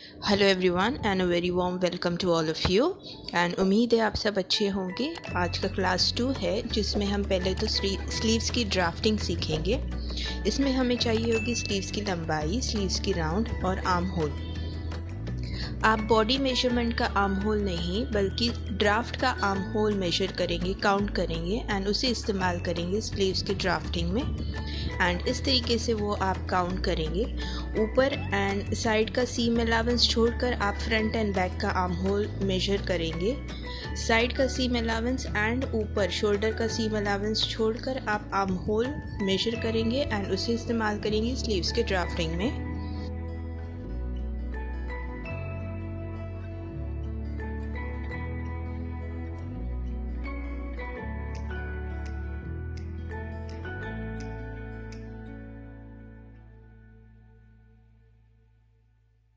Hello everyone and a very warm welcome to all of you. And उम्मीद है आप सब अच्छे होंगे। आज का क्लास 2 है जिसमें हम पहले तो स्लीव्स की ड्राफ्टिंग सीखेंगे। इसमें हमें चाहिए होगी स्लीव्स की लंबाई, स्लीव्स की राउंड और आर्म होल। आप बॉडी मेजरमेंट का आर्म होल नहीं बल्कि ड्राफ्ट का आर्म होल मेजर करेंगे, काउंट करेंगे एंड उसे इस्तेमाल करेंगे स्लीव्स की ड्राफ्टिंग में। एंड इस तरीके से वो आप काउंट करेंगे। ऊपर एंड साइड का सीम अलावेंस छोड़कर आप फ्रंट एंड बैक का आर्म होल मेजर करेंगे। साइड का सीम अलावेंस एंड ऊपर शोल्डर का सीम अलावेंस छोड़कर आप आर्म होल मेजर करेंगे एंड उसे इस्तेमाल करेंगे स्लीव्स के ड्राफ्टिंग में।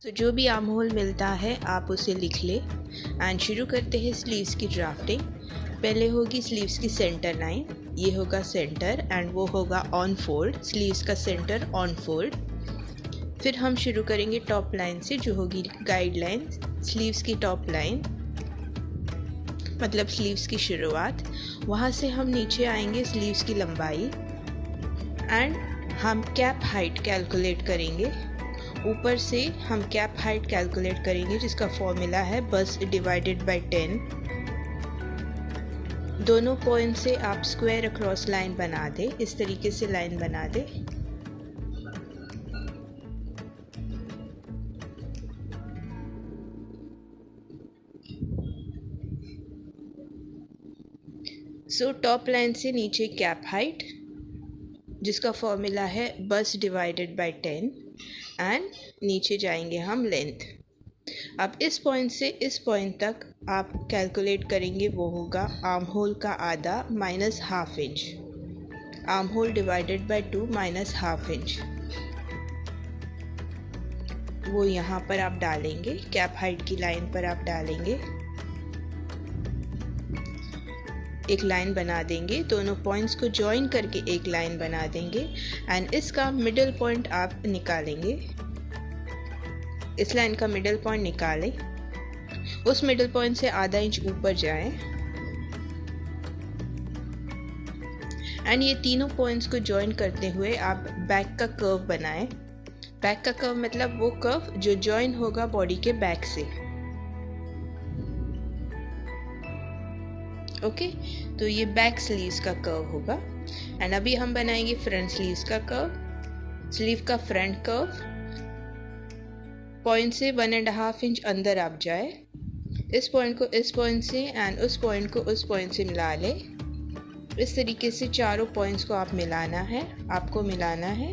तो जो भी आर्म होल मिलता है आप उसे लिख ले एंड शुरू करते हैं स्लीव्स की ड्राफ्टिंग। पहले होगी स्लीव्स की सेंटर लाइन, ये होगा सेंटर एंड वो होगा ऑन फोल्ड, स्लीव्स का सेंटर ऑन फोल्ड। फिर हम शुरू करेंगे टॉप लाइन से जो होगी गाइड लाइन, स्लीव्स की टॉप लाइन मतलब स्लीव्स की शुरुआत। वहाँ से हम नीचे आएंगे स्लीव्स की लंबाई एंड हम कैप हाइट कैलकुलेट करेंगे। ऊपर से हम कैप हाइट कैलकुलेट करेंगे जिसका फॉर्मूला है बस डिवाइडेड बाय 10। दोनों पॉइंट से आप स्क्वायर अक्रॉस लाइन बना दे, इस तरीके से लाइन बना दे। सो टॉप लाइन से नीचे कैप हाइट जिसका फॉर्मूला है बस डिवाइडेड बाय 10 एंड नीचे जाएंगे हम लेंथ। अब इस पॉइंट से इस पॉइंट तक आप कैलकुलेट करेंगे, वो होगा आर्म होल का आधा minus half inch. Arm hole divided by 2 minus half inch वो यहाँ पर आप डालेंगे, कैप हाइट की लाइन पर आप डालेंगे। एक लाइन बना देंगे, दोनों पॉइंट्स को ज्वाइन करके एक लाइन बना देंगे एंड इसका मिडिल पॉइंट आप निकालेंगे। इस लाइन का मिडिल पॉइंट निकालें, उस मिडिल पॉइंट से आधा इंच ऊपर जाएं एंड ये तीनों पॉइंट्स को ज्वाइन करते हुए आप बैक का कर्व बनाएं। बैक का कर्व मतलब वो कर्व जो ज्वाइन होगा बॉडी के बैक से। ओके, तो ये बैक स्लीव्स का कर्व होगा एंड अभी हम बनाएंगे फ्रंट स्लीव्स का कर्व। स्लीव का फ्रंट कर्व पॉइंट से 1.5 इंच अंदर आप जाए, इस पॉइंट को इस पॉइंट से एंड उस पॉइंट को उस पॉइंट से मिला ले। इस तरीके से चारों पॉइंट्स को आप मिलाना है, आपको मिलाना है।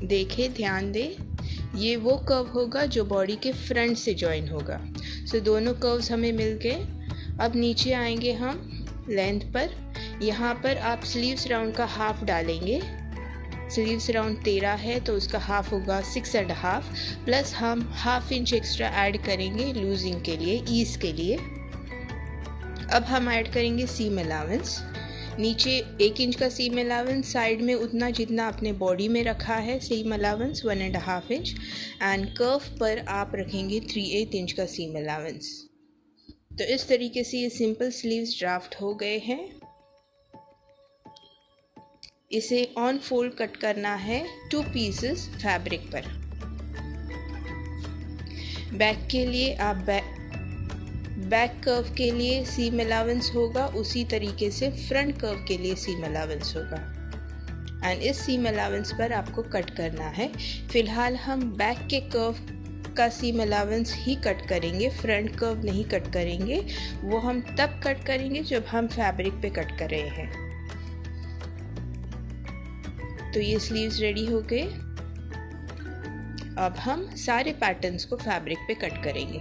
देखें, ध्यान दें, ये वो कर्व होगा जो बॉडी के फ्रंट से ज्वाइन होगा। सो दोनों कर्व्स हमें मिल गए। अब नीचे आएंगे हम लेंथ पर। यहाँ पर आप स्लीव्स राउंड का हाफ डालेंगे। स्लीव्स राउंड 13 है तो उसका हाफ होगा 6.5 प्लस हम हाफ इंच एक्स्ट्रा ऐड करेंगे लूजिंग के लिए, ईज के लिए। अब हम ऐड करेंगे सीम अलावेंस। नीचे 1 इंच का सीम अलावेंस, साइड में उतना जितना अपने बॉडी में रखा है सीम अलावेंस 1.5 इंच एंड कर्व पर आप रखेंगे 3/8 इंच का सीम अलावेंस। तो इस तरीके से ये सिंपल स्लीव्स ड्राफ्ट हो गए हैं। इसे ऑन फोल्ड कट करना है 2 पीसेस फैब्रिक पर। बैक के लिए आप बैक कर्व के लिए सीम अलावेंस होगा, उसी तरीके से फ्रंट कर्व के लिए सीम अलावेंस होगा एंड इस सीम अलावेंस पर आपको कट करना है। फिलहाल हम बैक के कर्व का सीम अलावेंस ही कट करेंगे, फ्रंट कर्व नहीं कट करेंगे। वो हम तब कट करेंगे जब हम फैब्रिक पे कट कर रहे हैं। तो ये स्लीव्स रेडी हो गए। अब हम सारे पैटर्न्स को फैब्रिक पे कट करेंगे।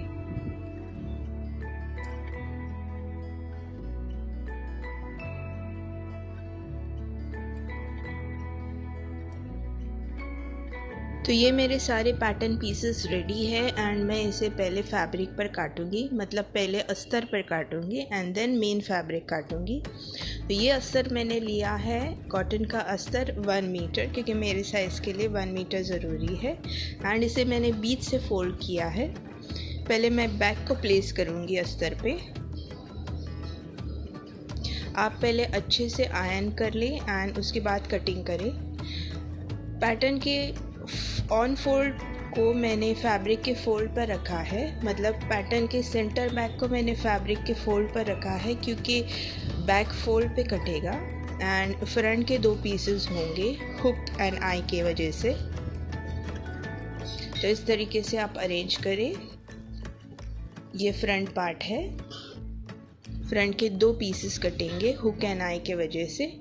तो ये मेरे सारे पैटर्न पीसेस रेडी है एंड मैं इसे पहले फैब्रिक पर काटूंगी, मतलब पहले अस्तर पर काटूंगी एंड देन मेन फैब्रिक काटूंगी। तो ये अस्तर मैंने लिया है कॉटन का अस्तर 1 मीटर, क्योंकि मेरे साइज़ के लिए 1 मीटर ज़रूरी है। एंड इसे मैंने बीच से फोल्ड किया है। पहले मैं बैक को प्लेस करूँगी अस्तर पे। आप पहले अच्छे से आयरन कर लें एंड उसके बाद कटिंग करें। पैटर्न के ऑन फोल्ड को मैंने फैब्रिक के फोल्ड पर रखा है, मतलब पैटर्न के सेंटर बैक को मैंने फैब्रिक के फोल्ड पर रखा है, क्योंकि बैक फोल्ड पे कटेगा एंड फ्रंट के 2 पीसेस होंगे हुक एंड आई के वजह से। तो इस तरीके से आप अरेंज करें। ये फ्रंट पार्ट है, फ्रंट के 2 पीसेस कटेंगे हुक एंड आई के वजह से।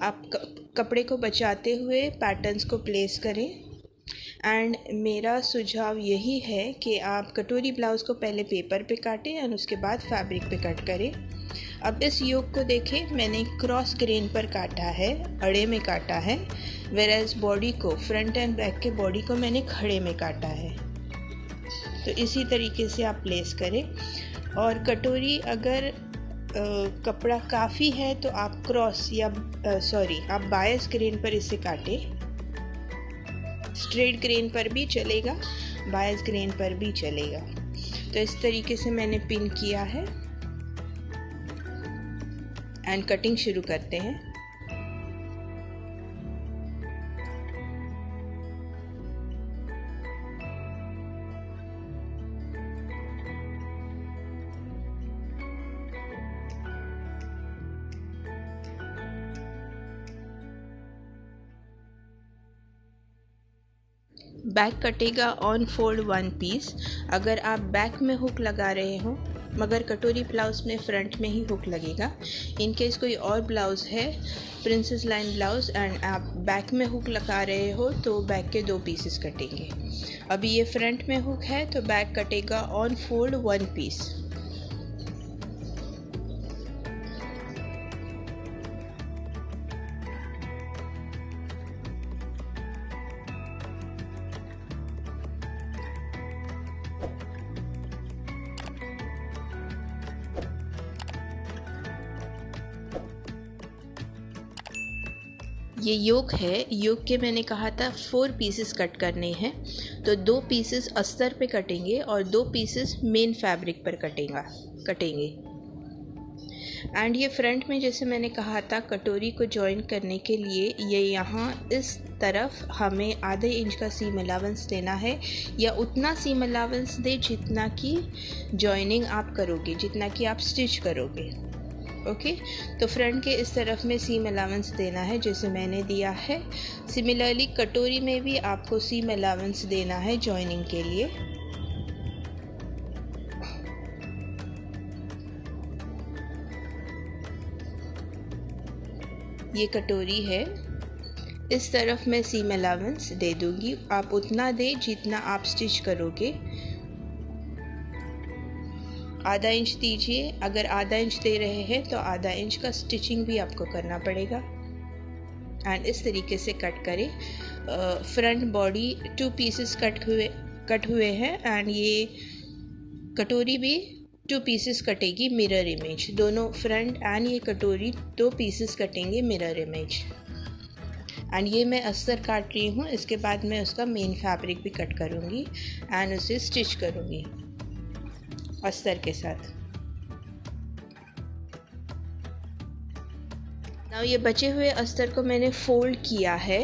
आप कपड़े को बचाते हुए पैटर्न्स को प्लेस करें। एंड मेरा सुझाव यही है कि आप कटोरी ब्लाउज़ को पहले पेपर पे काटें एंड उसके बाद फैब्रिक पे कट करें। अब इस योक को देखें, मैंने क्रॉस ग्रेन पर काटा है, अड़े में काटा है, वेराज बॉडी को, फ्रंट एंड बैक के बॉडी को मैंने खड़े में काटा है। तो इसी तरीके से आप प्लेस करें। और कटोरी अगर कपड़ा काफ़ी है तो आप क्रॉस या आप बायस ग्रेन पर इसे काटें। स्ट्रेट ग्रेन पर भी चलेगा, बायस ग्रेन पर भी चलेगा। तो इस तरीके से मैंने पिन किया है एंड कटिंग शुरू करते हैं। बैक कटेगा ऑन फोल्ड 1 पीस। अगर आप बैक में हुक लगा रहे हो, मगर कटोरी ब्लाउज़ में फ्रंट में ही हुक लगेगा। इन केस कोई और ब्लाउज़ है प्रिंसेस लाइन ब्लाउज़ एंड आप बैक में हुक लगा रहे हो तो बैक के 2 पीसेस कटेंगे। अभी ये फ्रंट में हुक है तो बैक कटेगा ऑन फोल्ड 1 पीस। ये योक है, योक के मैंने कहा था 4 पीसेस कट करने हैं, तो 2 पीसेस अस्तर पे कटेंगे और 2 पीसेस मेन फैब्रिक पर कटेंगे। एंड ये फ्रंट में जैसे मैंने कहा था कटोरी को जॉइन करने के लिए ये यहाँ इस तरफ हमें आधे इंच का सीम अलावेंस देना है, या उतना सीम अलावेंस दे जितना कि जॉइनिंग आप करोगे, जितना कि आप स्टिच करोगे। ओके, तो फ्रंट के इस तरफ में सीम अलावेंस देना है जैसे मैंने दिया है। सिमिलरली कटोरी में भी आपको सीम अलावेंस देना है जॉइनिंग के लिए। ये कटोरी है, इस तरफ मैं सीम अलावेंस दे दूंगी। आप उतना दें जितना आप स्टिच करोगे। आधा इंच दीजिए, अगर आधा इंच दे रहे हैं तो आधा इंच का स्टिचिंग भी आपको करना पड़ेगा। एंड इस तरीके से कट करें। फ्रंट बॉडी 2 पीसेस कट हुए हैं एंड ये कटोरी भी 2 पीसेस कटेगी मिरर इमेज। दोनों फ्रंट एंड ये कटोरी 2 पीसेस कटेंगे मिरर इमेज। एंड ये मैं अस्तर काट रही हूँ, इसके बाद मैं उसका मेन फैब्रिक भी कट करूँगी एंड उसे स्टिच करूँगी अस्तर के साथ। नाउ ये बचे हुए अस्तर को मैंने फोल्ड किया है,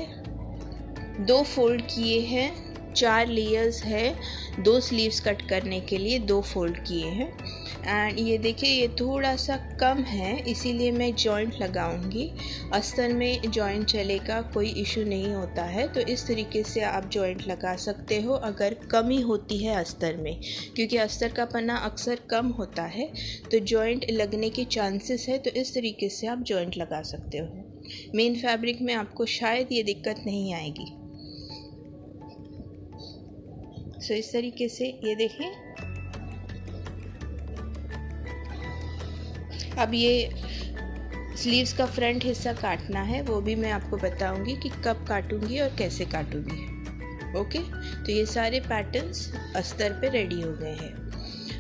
2 फोल्ड किए हैं, 4 लेयर्स है, 2 स्लीव्स कट करने के लिए 2 फोल्ड किए हैं। एंड ये देखिए ये थोड़ा सा कम है, इसीलिए मैं जॉइंट लगाऊंगी। अस्तर में जॉइंट चलेगा, कोई इशू नहीं होता है। तो इस तरीके से आप जॉइंट लगा सकते हो अगर कमी होती है अस्तर में, क्योंकि अस्तर का पन्ना अक्सर कम होता है तो जॉइंट लगने के चांसेस है। तो इस तरीके से आप जॉइंट लगा सकते हो। मेन फैब्रिक में आपको शायद ये दिक्कत नहीं आएगी। सो इस तरीके से ये देखें। अब ये स्लीव्स का फ्रंट हिस्सा काटना है, वो भी मैं आपको बताऊंगी कि कब काटूंगी और कैसे काटूंगी। ओके, तो ये सारे पैटर्न्स अस्तर पे रेडी हो गए हैं।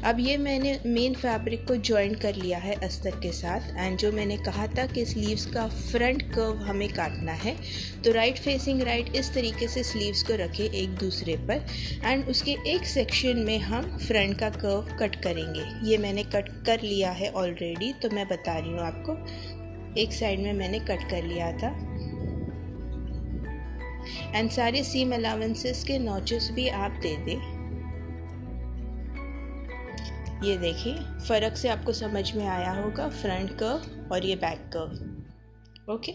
अब ये मैंने मेन फैब्रिक को जॉइन कर लिया है अस्तर के साथ। एंड जो मैंने कहा था कि स्लीव्स का फ्रंट कर्व हमें काटना है, तो राइट फेसिंग राइट इस तरीके से स्लीव्स को रखें एक दूसरे पर, एंड उसके एक सेक्शन में हम फ्रंट का कर्व कट करेंगे। ये मैंने कट कर लिया है ऑलरेडी, तो मैं बता रही हूँ आपको। एक साइड में मैंने कट कर लिया था। एंड सारे सीम अलाउंसेस के नॉचेस भी आप दे दें। ये देखिए, फ़र्क से आपको समझ में आया होगा, फ्रंट कर्व और ये बैक कर्व। ओके,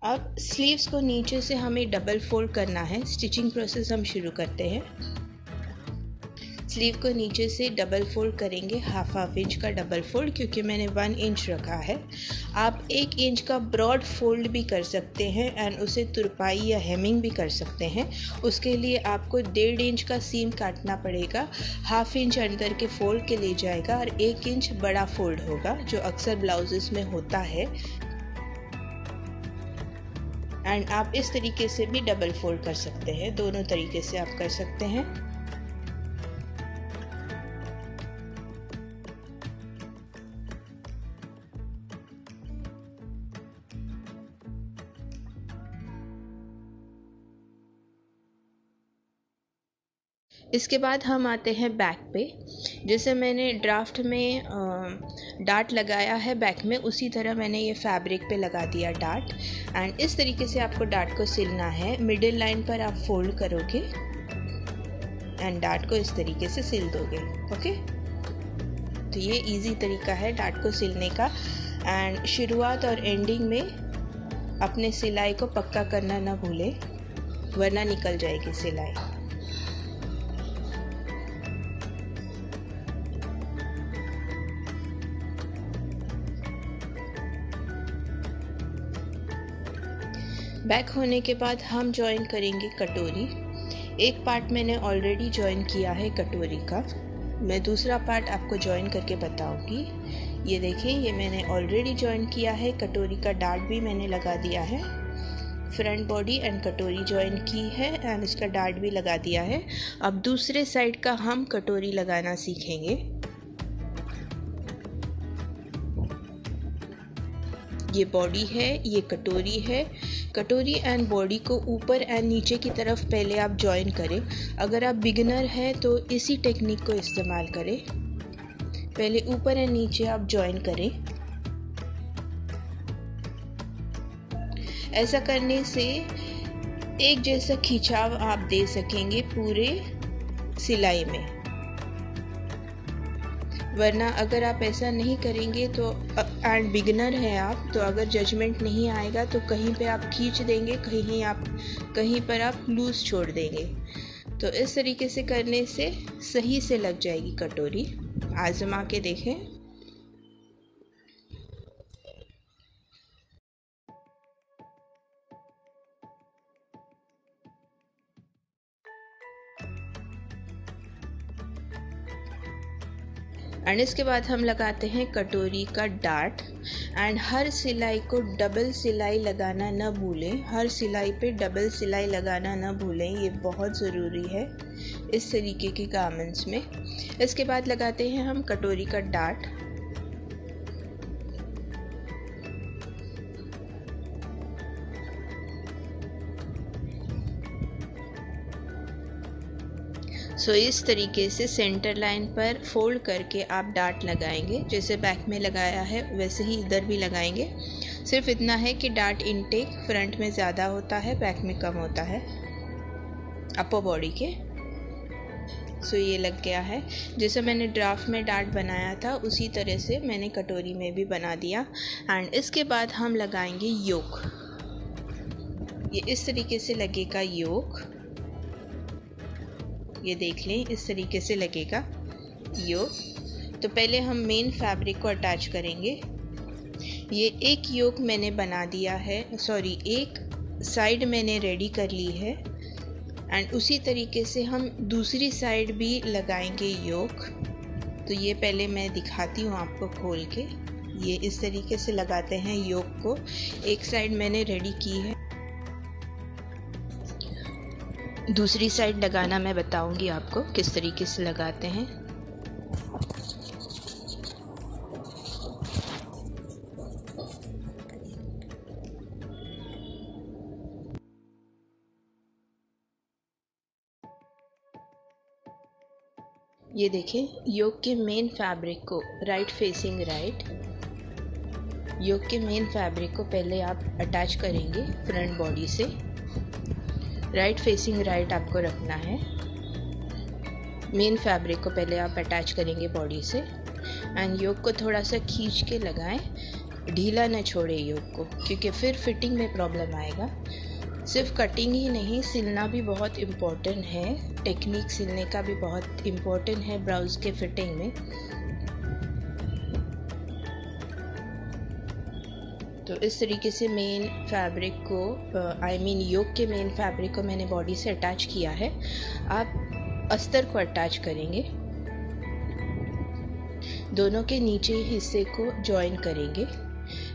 अब स्लीव्स को नीचे से हमें डबल फोल्ड करना है। स्टिचिंग प्रोसेस हम शुरू करते हैं। स्लीव को नीचे से डबल फोल्ड करेंगे, हाफ इंच का डबल फोल्ड, क्योंकि मैंने 1 इंच रखा है। आप 1 इंच का ब्रॉड फोल्ड भी कर सकते हैं एंड उसे तुरपाई या हेमिंग भी कर सकते हैं। उसके लिए आपको 1.5 इंच का सीम काटना पड़ेगा, हाफ इंच अंदर के फोल्ड के ले जाएगा और 1 इंच बड़ा फोल्ड होगा, जो अक्सर ब्लाउजेस में होता है। एंड आप इस तरीके से भी डबल फोल्ड कर सकते हैं, दोनों तरीके से आप कर सकते हैं। इसके बाद हम आते हैं बैक पे। जैसे मैंने ड्राफ्ट में डार्ट लगाया है बैक में, उसी तरह मैंने ये फैब्रिक पे लगा दिया डार्ट। एंड इस तरीके से आपको डार्ट को सिलना है। मिडिल लाइन पर आप फोल्ड करोगे एंड डार्ट को इस तरीके से सिल दोगे। ओके, तो ये इजी तरीका है डार्ट को सिलने का। एंड शुरुआत और एंडिंग में अपने सिलाई को पक्का करना ना भूलें, वरना निकल जाएगी सिलाई। बैक होने के बाद हम जॉइन करेंगे कटोरी। एक पार्ट मैंने ऑलरेडी जॉइन किया है कटोरी का, मैं दूसरा पार्ट आपको जॉइन करके बताऊंगी। ये देखिए, ये मैंने ऑलरेडी जॉइन किया है। कटोरी का डार्ट भी मैंने लगा दिया है। फ्रंट बॉडी एंड कटोरी जॉइन की है एंड इसका डार्ट भी लगा दिया है। अब दूसरे साइड का हम कटोरी लगाना सीखेंगे। ये बॉडी है, ये कटोरी है। कटोरी एंड बॉडी को ऊपर एंड नीचे की तरफ पहले आप जॉइन करें। अगर आप बिगिनर हैं तो इसी टेक्निक को इस्तेमाल करें। पहले ऊपर एंड नीचे आप जॉइन करें। ऐसा करने से एक जैसा खिंचाव आप दे सकेंगे पूरे सिलाई में। वरना अगर आप ऐसा नहीं करेंगे तो एंड बिगिनर हैं आप, तो अगर जजमेंट नहीं आएगा तो कहीं पे आप खींच देंगे, कहीं पर आप लूज छोड़ देंगे। तो इस तरीके से करने से सही से लग जाएगी कटोरी। आजमा के देखें। एंड इसके बाद हम लगाते हैं कटोरी का डार्ट। एंड हर सिलाई को डबल सिलाई लगाना न भूलें। हर सिलाई पे डबल सिलाई लगाना न भूलें, ये बहुत ज़रूरी है इस तरीके के गारमेंट्स में। इसके बाद लगाते हैं हम कटोरी का डार्ट। इस तरीके से सेंटर लाइन पर फोल्ड करके आप डार्ट लगाएंगे। जैसे बैक में लगाया है वैसे ही इधर भी लगाएंगे। सिर्फ इतना है कि डार्ट इनटेक फ्रंट में ज़्यादा होता है, बैक में कम होता है अपर बॉडी के। ये लग गया है। जैसे मैंने ड्राफ्ट में डार्ट बनाया था उसी तरह से मैंने कटोरी में भी बना दिया। एंड इसके बाद हम लगाएंगे योक। ये इस तरीके से लगेगा योक। ये देख लें, इस तरीके से लगेगा योक। तो पहले हम मेन फैब्रिक को अटैच करेंगे। ये एक योक मैंने बना दिया है, एक साइड मैंने रेडी कर ली है। एंड उसी तरीके से हम दूसरी साइड भी लगाएंगे योक। तो ये पहले मैं दिखाती हूँ आपको खोल के। ये इस तरीके से लगाते हैं योक को। एक साइड मैंने रेडी की है। दूसरी साइड लगाना मैं बताऊंगी आपको किस तरीके से लगाते हैं। ये देखें, योक के मेन फैब्रिक को राइट फेसिंग राइट, योक के मेन फैब्रिक को पहले आप अटैच करेंगे फ्रंट बॉडी से। राइट फेसिंग राइट आपको रखना है। मेन फैब्रिक को पहले आप अटैच करेंगे बॉडी से एंड योक को थोड़ा सा खींच के लगाएं, ढीला न छोड़े योक को, क्योंकि फिर फिटिंग में प्रॉब्लम आएगा। सिर्फ कटिंग ही नहीं, सिलना भी बहुत इम्पोर्टेंट है। टेक्निक सिलने का भी बहुत इम्पोर्टेंट है ब्लाउज़ के फिटिंग में। तो इस तरीके से मेन फैब्रिक को योक के मेन फैब्रिक को मैंने बॉडी से अटैच किया है। आप अस्तर को अटैच करेंगे, दोनों के नीचे हिस्से को जॉइन करेंगे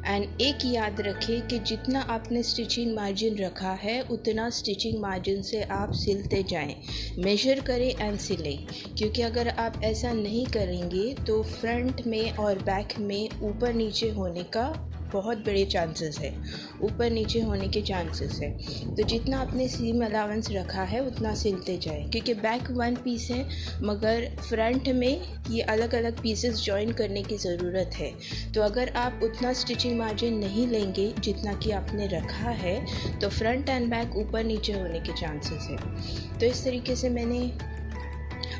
एंड एक याद रखें कि जितना आपने स्टिचिंग मार्जिन रखा है उतना स्टिचिंग मार्जिन से आप सिलते जाएं, मेजर करें एंड सिलें, क्योंकि अगर आप ऐसा नहीं करेंगे तो फ्रंट में और बैक में ऊपर नीचे होने का बहुत बड़े चांसेस है, ऊपर नीचे होने के चांसेस है। तो जितना आपने सीम अलाउंस रखा है उतना सिलते जाए, क्योंकि बैक वन पीस है मगर फ्रंट में ये अलग अलग पीसेस जॉइन करने की ज़रूरत है। तो अगर आप उतना स्टिचिंग मार्जिन नहीं लेंगे जितना कि आपने रखा है तो फ्रंट एंड बैक ऊपर नीचे होने के चांसेस है। तो इस तरीके से मैंने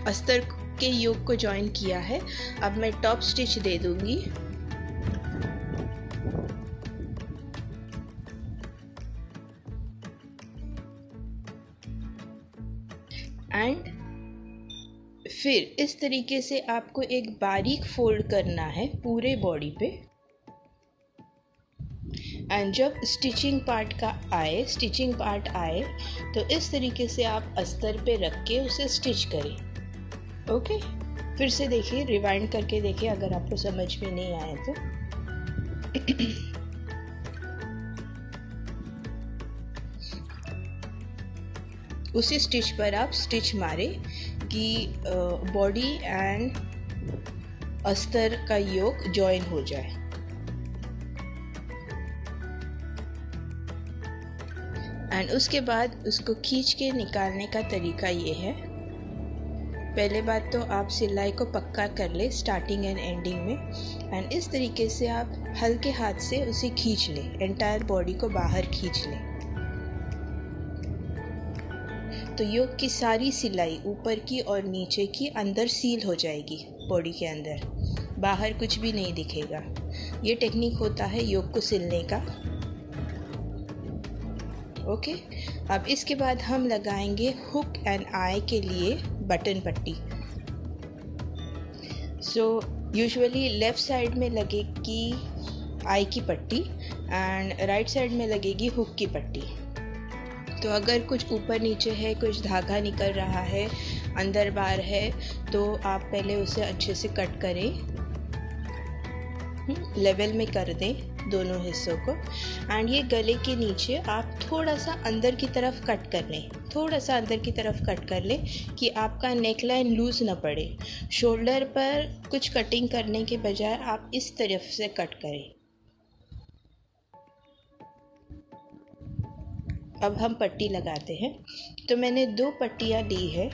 अस्तर के योक को जॉइन किया है। अब मैं टॉप स्टिच दे दूँगी। एंड फिर इस तरीके से आपको एक बारीक फोल्ड करना है पूरे बॉडी पे। एंड जब स्टिचिंग पार्ट आए तो इस तरीके से आप अस्तर पे रख के उसे स्टिच करें। ओके, फिर से देखिए, रिवाइंड करके देखिए अगर आपको समझ में नहीं आया तो। उसी स्टिच पर आप स्टिच मारें कि बॉडी एंड अस्तर का योक जॉइन हो जाए। एंड उसके बाद उसको खींच के निकालने का तरीका ये है। पहले बात तो आप सिलाई को पक्का कर ले स्टार्टिंग एंड एंडिंग में, एंड इस तरीके से आप हल्के हाथ से उसे खींच लें, एंटायर बॉडी को बाहर खींच लें। तो योक की सारी सिलाई ऊपर की और नीचे की अंदर सील हो जाएगी, बॉडी के अंदर बाहर कुछ भी नहीं दिखेगा। ये टेक्निक होता है योक को सिलने का। ओके, अब इसके बाद हम लगाएंगे हुक एंड आई के लिए बटन पट्टी। सो यूजुअली लेफ़्ट साइड में लगेगी आई की पट्टी एंड राइट साइड में लगेगी हुक की पट्टी। तो अगर कुछ ऊपर नीचे है, कुछ धागा निकल रहा है, अंदर बाहर है, तो आप पहले उसे अच्छे से कट करें, लेवल में कर दें दोनों हिस्सों को। एंड ये गले के नीचे आप थोड़ा सा अंदर की तरफ कट कर लें, थोड़ा सा अंदर की तरफ कट कर लें कि आपका नेक लाइन लूज़ ना पड़े। शोल्डर पर कुछ कटिंग करने के बजाय आप इस तरफ से कट करें। अब हम पट्टी लगाते हैं। तो मैंने 2 पट्टियाँ ली है,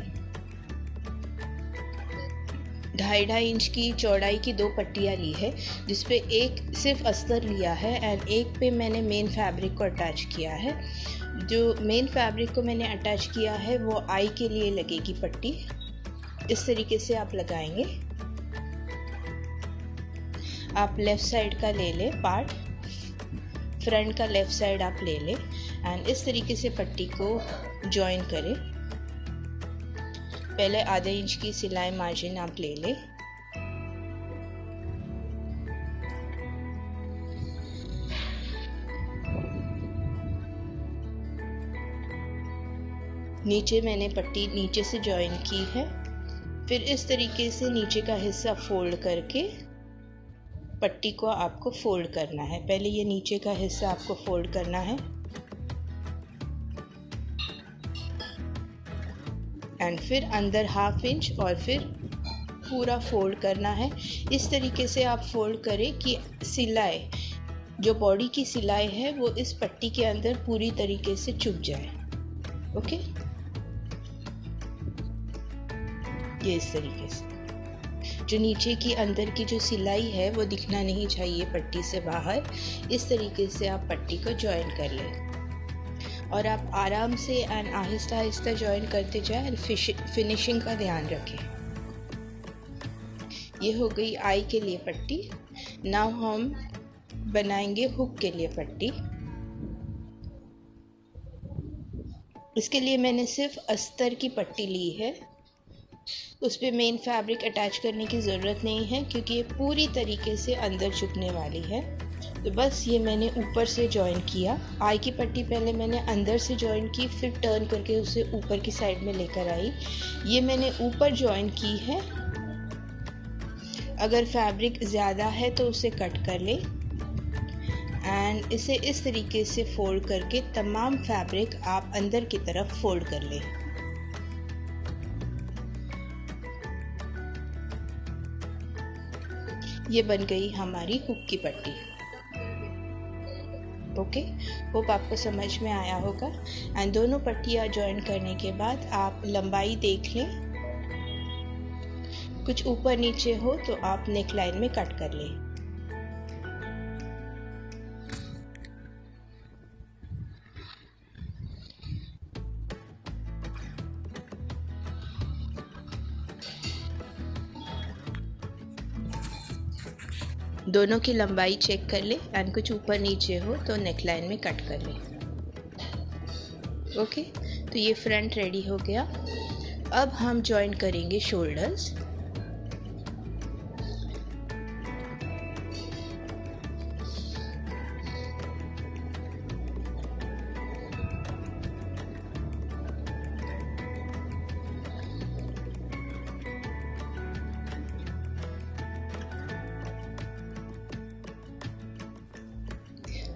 2.5 इंच की चौड़ाई की 2 पट्टियाँ ली है, जिसपे एक सिर्फ अस्तर लिया है एंड एक पे मैंने मेन फैब्रिक को अटैच किया है। जो मेन फैब्रिक को मैंने अटैच किया है वो आई के लिए लगेगी पट्टी। इस तरीके से आप लगाएंगे। आप लेफ़्ट साइड का ले लें पार्ट, फ्रंट का लेफ़्ट साइड आप ले लें एंड इस तरीके से पट्टी को जॉइन करें। पहले आधे इंच की सिलाई मार्जिन आप ले लें। नीचे मैंने पट्टी नीचे से जॉइन की है। फिर इस तरीके से नीचे का हिस्सा फोल्ड करके पट्टी को आपको फोल्ड करना है। पहले ये नीचे का हिस्सा आपको फोल्ड करना है। एंड फिर अंदर 1/2 इंच और फिर पूरा फोल्ड करना है। इस तरीके से आप फोल्ड करें कि सिलाई, जो बॉडी की सिलाई है वो इस पट्टी के अंदर पूरी तरीके से चुभ जाए। ओके, ये इस तरीके से जो नीचे की अंदर की जो सिलाई है वो दिखना नहीं चाहिए पट्टी से बाहर। इस तरीके से आप पट्टी को जॉइन कर लें और आप आराम से एंड आहिस्ता आहिस्ता जॉइन करते जाएं और फिनिशिंग का ध्यान रखें। ये हो गई आई के लिए पट्टी। नाउ हम बनाएंगे हुक के लिए पट्टी। इसके लिए मैंने सिर्फ अस्तर की पट्टी ली है, उस पर मेन फैब्रिक अटैच करने की ज़रूरत नहीं है क्योंकि ये पूरी तरीके से अंदर चुभने वाली है। तो बस ये मैंने ऊपर से जॉइन किया। आई की पट्टी पहले मैंने अंदर से जॉइन की, फिर टर्न करके उसे ऊपर की साइड में लेकर आई। ये मैंने ऊपर जॉइन की है। अगर फैब्रिक ज़्यादा है तो उसे कट कर ले एंड इसे इस तरीके से फोल्ड करके तमाम फैब्रिक आप अंदर की तरफ फोल्ड कर लें। ये बन गई हमारी हुक की पट्टी। ओके, होप आपको समझ में आया होगा। एंड दोनों पट्टियाँ जॉइन करने के बाद आप लंबाई देख लें, कुछ ऊपर नीचे हो तो आप नेक लाइन में कट कर लें। दोनों की लंबाई चेक कर ले एंड कुछ ऊपर नीचे हो तो नेक लाइन में कट कर ले। ओके, तो ये फ्रंट रेडी हो गया। अब हम जॉइन करेंगे शोल्डर्स।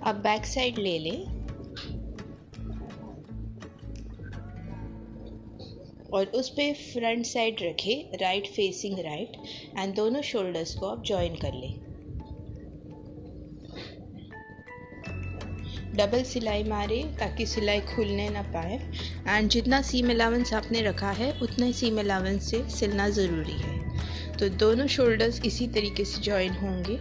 अब बैक साइड ले लें और उस पे फ्रंट साइड रखें, राइट फेसिंग राइट, एंड दोनों शोल्डर्स को आप जॉइन कर लें। डबल सिलाई मारे ताकि सिलाई खुलने ना पाए एंड जितना सीम अलाउंस आपने रखा है उतना ही सीम अलाउंस से सिलना ज़रूरी है। तो दोनों शोल्डर्स इसी तरीके से जॉइन होंगे।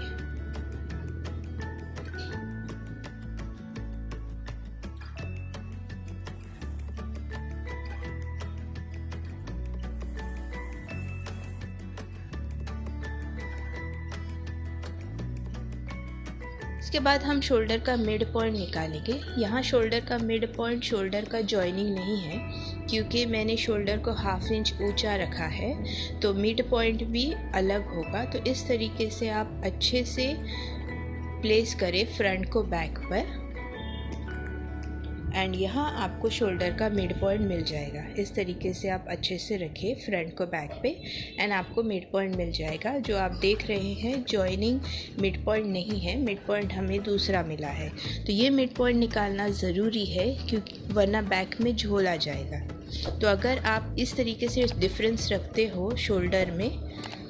इसके बाद हम शोल्डर का मिड पॉइंट निकालेंगे। यहाँ शोल्डर का मिड पॉइंट शोल्डर का जॉइनिंग नहीं है क्योंकि मैंने शोल्डर को 1/2 इंच ऊंचा रखा है, तो मिड पॉइंट भी अलग होगा। तो इस तरीके से आप अच्छे से प्लेस करें फ्रंट को बैक पर एंड यहाँ आपको शोल्डर का मिड पॉइंट मिल जाएगा। इस तरीके से आप अच्छे से रखें फ्रंट को बैक पे एंड आपको मिड पॉइंट मिल जाएगा। जो आप देख रहे हैं जॉइनिंग मिड पॉइंट नहीं है, मिड पॉइंट हमें दूसरा मिला है। तो ये मिड पॉइंट निकालना ज़रूरी है क्योंकि वरना बैक में झोल आ जाएगा। तो अगर आप इस तरीके से डिफरेंस रखते हो शोल्डर में,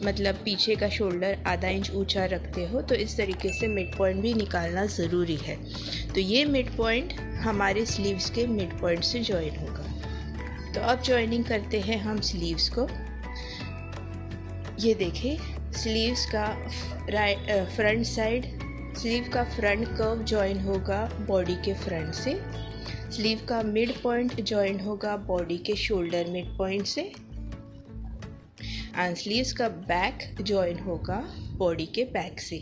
मतलब पीछे का शोल्डर आधा इंच ऊंचा रखते हो, तो इस तरीके से मिड पॉइंट भी निकालना ज़रूरी है। तो ये मिड पॉइंट हमारे स्लीव्स के मिड पॉइंट से जॉइन होगा। तो अब जॉइनिंग करते हैं हम स्लीव्स को। ये देखें, स्लीव्स का फ्रंट साइड, स्लीव का फ्रंट कर्व जॉइन होगा बॉडी के फ्रंट से। स्लीव का मिड पॉइंट जॉइन होगा बॉडी के शोल्डर मिड पॉइंट से एंड स्लीव्स का बैक जॉइन होगा बॉडी के बैक से।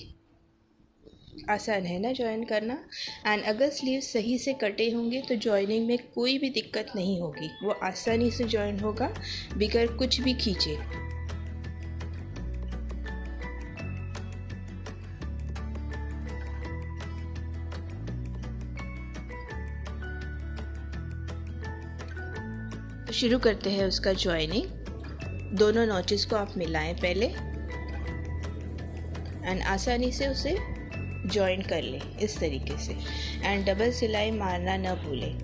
आसान है ना जॉइन करना। एंड अगर स्लीव सही से कटे होंगे तो जॉइनिंग में कोई भी दिक्कत नहीं होगी, वो आसानी से जॉइन होगा बगैर कुछ भी खींचे। तो शुरू करते हैं उसका जॉइनिंग। दोनों नॉचेस को आप मिलाएं पहले एंड आसानी से उसे जॉइन कर लें इस तरीके से। एंड डबल सिलाई मारना न भूलें।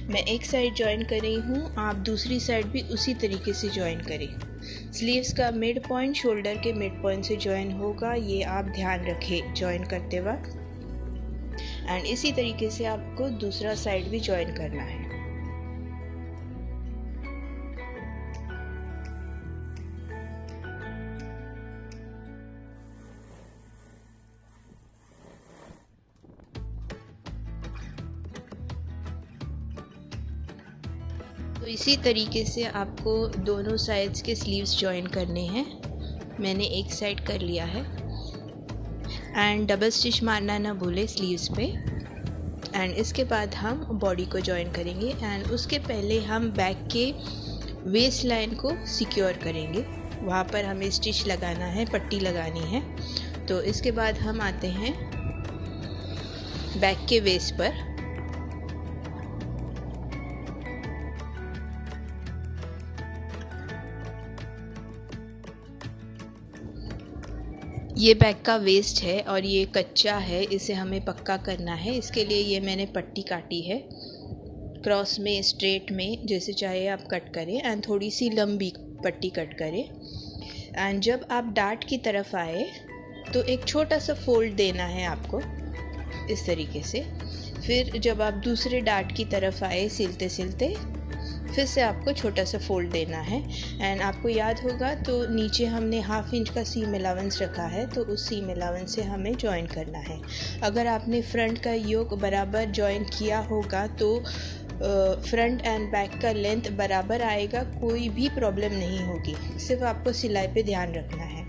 मैं एक साइड जॉइन कर रही हूँ, आप दूसरी साइड भी उसी तरीके से जॉइन करें। स्लीव्स का मिड पॉइंट शोल्डर के मिड पॉइंट से जॉइन होगा, ये आप ध्यान रखें जॉइन करते वक्त। एंड इसी तरीके से आपको दूसरा साइड भी जॉइन करना है। तो इसी तरीके से आपको दोनों साइड्स के स्लीव्स जॉइन करने हैं। मैंने एक साइड कर लिया है। एंड डबल स्टिच मारना ना भूले स्लीव्स पे। एंड इसके बाद हम बॉडी को जॉइन करेंगे। एंड उसके पहले हम बैक के वेस्ट लाइन को सिक्योर करेंगे, वहाँ पर हमें स्टिच लगाना है, पट्टी लगानी है। तो इसके बाद हम आते हैं बैक के वेस्ट पर। ये बैक का वेस्ट है और ये कच्चा है, इसे हमें पक्का करना है। इसके लिए ये मैंने पट्टी काटी है, क्रॉस में, स्ट्रेट में, जैसे चाहे आप कट करें। एंड थोड़ी सी लंबी पट्टी कट करें। एंड जब आप डार्ट की तरफ आए तो एक छोटा सा फोल्ड देना है आपको इस तरीके से। फिर जब आप दूसरे डार्ट की तरफ आए सिलते सिलते, फिर से आपको छोटा सा फोल्ड देना है। एंड आपको याद होगा तो नीचे हमने 1/2 इंच का सीम अलाउंस रखा है, तो उस सीम अलाउंस से हमें जॉइन करना है। अगर आपने फ्रंट का योक बराबर जॉइन किया होगा तो फ्रंट एंड बैक का लेंथ बराबर आएगा, कोई भी प्रॉब्लम नहीं होगी। सिर्फ आपको सिलाई पे ध्यान रखना है।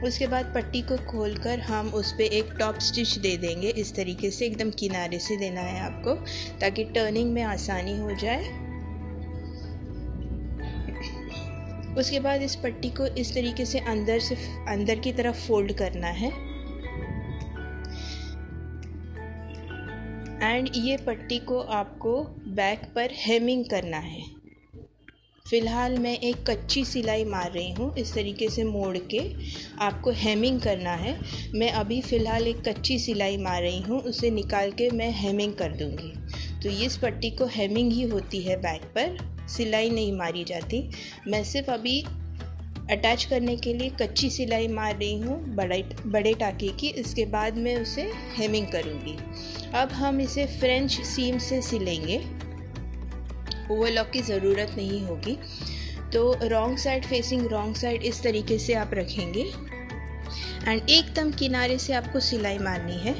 उसके बाद पट्टी को खोलकर हम उस पर एक टॉप स्टिच दे देंगे इस तरीके से, एकदम किनारे से देना है आपको, ताकि टर्निंग में आसानी हो जाए। उसके बाद इस पट्टी को इस तरीके से अंदर की तरफ फोल्ड करना है। एंड ये पट्टी को आपको बैक पर हेमिंग करना है। फ़िलहाल मैं एक कच्ची सिलाई मार रही हूँ, इस तरीके से मोड़ के आपको हेमिंग करना है। मैं अभी फ़िलहाल एक कच्ची सिलाई मार रही हूँ, उसे निकाल के मैं हेमिंग कर दूँगी। तो इस पट्टी को हेमिंग ही होती है, बैक पर सिलाई नहीं मारी जाती। मैं सिर्फ अभी अटैच करने के लिए कच्ची सिलाई मार रही हूँ बड़े टाके की। इसके बाद मैं उसे हेमिंग करूँगी। अब हम इसे फ्रेंच सीम से सिलेंगे, ओवरलॉक की ज़रूरत नहीं होगी। तो wrong side facing wrong side इस तरीके से आप रखेंगे। एंड एकदम किनारे से आपको सिलाई मारनी है।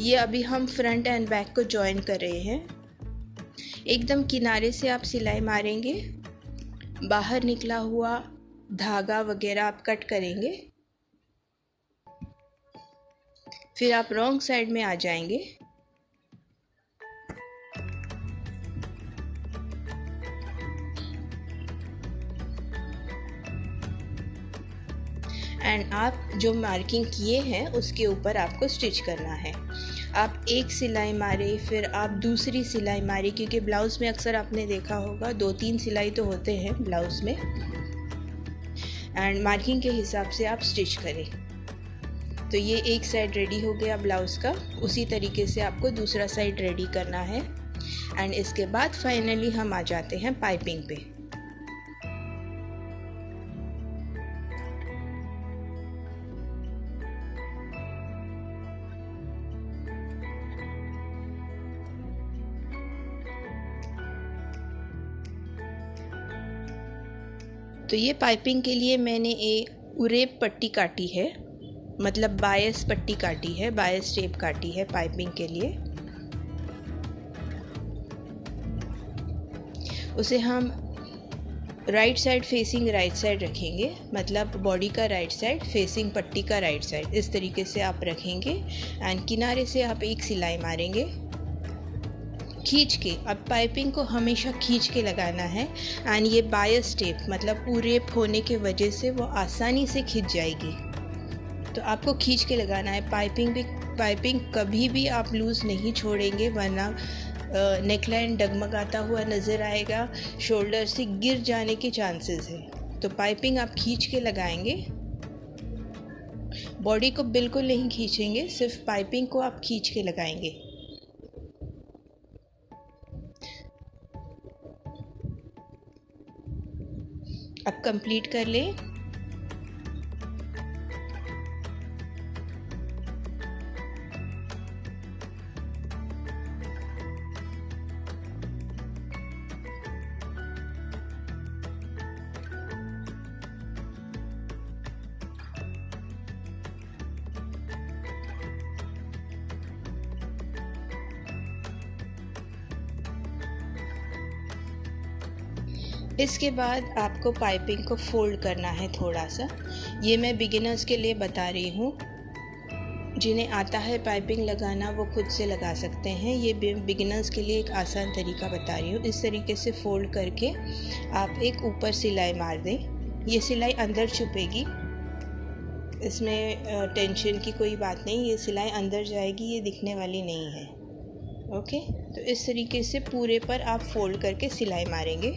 ये अभी हम फ्रंट एंड बैक को जॉइन कर रहे हैं। एकदम किनारे से आप सिलाई मारेंगे, बाहर निकला हुआ धागा वगैरह आप कट करेंगे। फिर आप रॉन्ग साइड में आ जाएंगे। एंड आप जो मार्किंग किए हैं उसके ऊपर आपको स्टिच करना है। आप एक सिलाई मारे, फिर आप दूसरी सिलाई मारे, क्योंकि ब्लाउज़ में अक्सर आपने देखा होगा 2-3 सिलाई तो होते हैं ब्लाउज़ में। एंड मार्किंग के हिसाब से आप स्टिच करें। तो ये एक साइड रेडी हो गया ब्लाउज़ का, उसी तरीके से आपको दूसरा साइड रेडी करना है। एंड इसके बाद फाइनली हम आ जाते हैं पाइपिंग पे। तो ये पाइपिंग के लिए मैंने एक उरेप पट्टी काटी है, मतलब बायस पट्टी काटी है, बायस टेप काटी है पाइपिंग के लिए। उसे हम right side facing right side रखेंगे, मतलब बॉडी का राइट साइड फेसिंग पट्टी का राइट साइड, इस तरीके से आप रखेंगे। एंड किनारे से आप एक सिलाई मारेंगे खींच के। अब पाइपिंग को हमेशा खींच के लगाना है। एंड ये बायस टेप मतलब उरेप होने के वजह से वो आसानी से खींच जाएगी, तो आपको खींच के लगाना है। पाइपिंग कभी भी आप लूज़ नहीं छोड़ेंगे, वरना नेकलाइन डगमगाता हुआ नज़र आएगा, शोल्डर से गिर जाने के चांसेस है। तो पाइपिंग आप खींच के लगाएंगे। बॉडी को बिल्कुल नहीं खींचेंगे, सिर्फ पाइपिंग को आप खींच के लगाएंगे। अब कंप्लीट कर लें। इसके बाद आपको पाइपिंग को फोल्ड करना है थोड़ा सा। ये मैं बिगिनर्स के लिए बता रही हूँ, जिन्हें आता है पाइपिंग लगाना वो खुद से लगा सकते हैं। ये बिगिनर्स के लिए एक आसान तरीका बता रही हूँ। इस तरीके से फोल्ड करके आप एक ऊपर सिलाई मार दें। ये सिलाई अंदर छुपेगी, इसमें टेंशन की कोई बात नहीं, ये सिलाई अंदर जाएगी, ये दिखने वाली नहीं है। ओके, तो इस तरीके से पूरे पर आप फोल्ड करके सिलाई मारेंगे।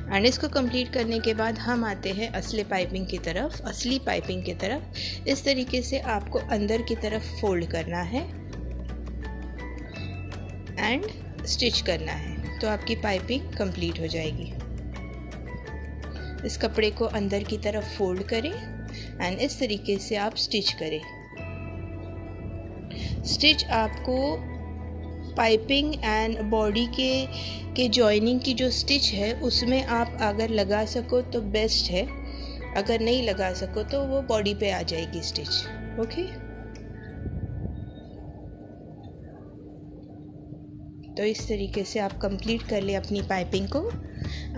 एंड इसको कंप्लीट करने के बाद हम आते हैं असली पाइपिंग की तरफ। इस तरीके से आपको अंदर की तरफ फोल्ड करना है एंड स्टिच करना है, तो आपकी पाइपिंग कंप्लीट हो जाएगी। इस कपड़े को अंदर की तरफ फोल्ड करें एंड इस तरीके से आप स्टिच करें। स्टिच आपको पाइपिंग एंड बॉडी के जॉइनिंग की जो स्टिच है उसमें आप अगर लगा सको तो बेस्ट है, अगर नहीं लगा सको तो वो बॉडी पे आ जाएगी स्टिच। ओके, तो इस तरीके से आप कंप्लीट कर ले अपनी पाइपिंग को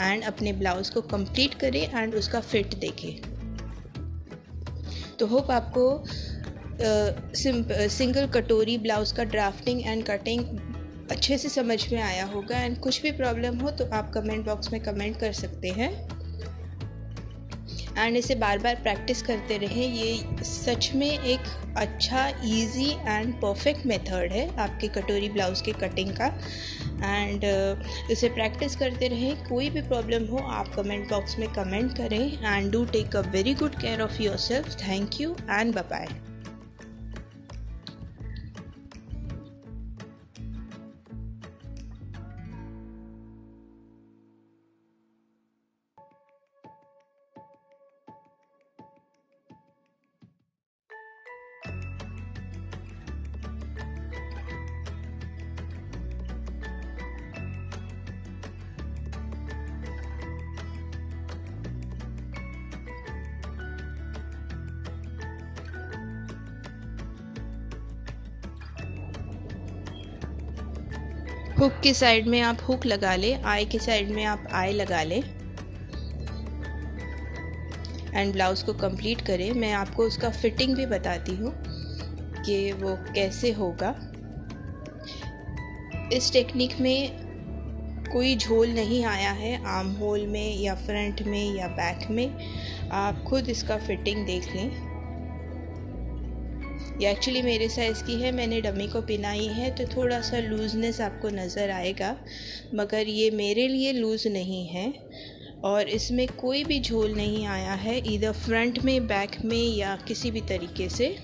एंड अपने ब्लाउज को कंप्लीट करें एंड उसका फिट देखें। तो होप आपको सिंगल कटोरी ब्लाउज का ड्राफ्टिंग एंड कटिंग अच्छे से समझ में आया होगा। एंड कुछ भी प्रॉब्लम हो तो आप कमेंट बॉक्स में कमेंट कर सकते हैं एंड इसे बार बार प्रैक्टिस करते रहें। ये सच में एक अच्छा इजी एंड परफेक्ट मेथड है आपके कटोरी ब्लाउज के कटिंग का। एंड इसे प्रैक्टिस करते रहें। कोई भी प्रॉब्लम हो आप कमेंट बॉक्स में कमेंट करें and do take a very good care of yourself. Thank you and bye bye. Hook की साइड में आप हुक लगा लें, आई की साइड में आप आई लगा लें एंड ब्लाउज़ को कंप्लीट करें। मैं आपको उसका फिटिंग भी बताती हूँ कि वो कैसे होगा। इस टेक्निक में कोई झोल नहीं आया है आर्म होल में या फ्रंट में या बैक में। आप खुद इसका फिटिंग देख लें। ये एक्चुअली मेरे साइज़ की है, मैंने डमी को पिनाई है तो थोड़ा सा लूजनेस आपको नज़र आएगा, मगर ये मेरे लिए लूज़ नहीं है और इसमें कोई भी झोल नहीं आया है, ईदर फ्रंट में, बैक में या किसी भी तरीके से,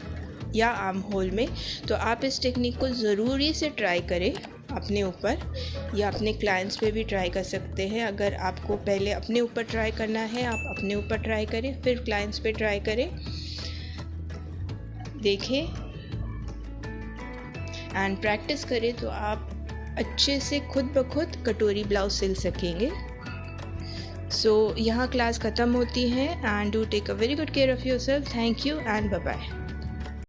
या आर्म होल में। तो आप इस टेक्निक को ज़रूरी से ट्राई करें अपने ऊपर या अपने क्लाइंट्स पे भी ट्राई कर सकते हैं। अगर आपको पहले अपने ऊपर ट्राई करना है, आप अपने ऊपर ट्राई करें, फिर क्लाइंट्स पे ट्राई करें, देखें एंड प्रैक्टिस करें तो आप अच्छे से खुद ब खुद कटोरी ब्लाउज सिल सकेंगे। सो यहाँ क्लास ख़त्म होती है and do take a very good care of yourself. Thank you and bye bye.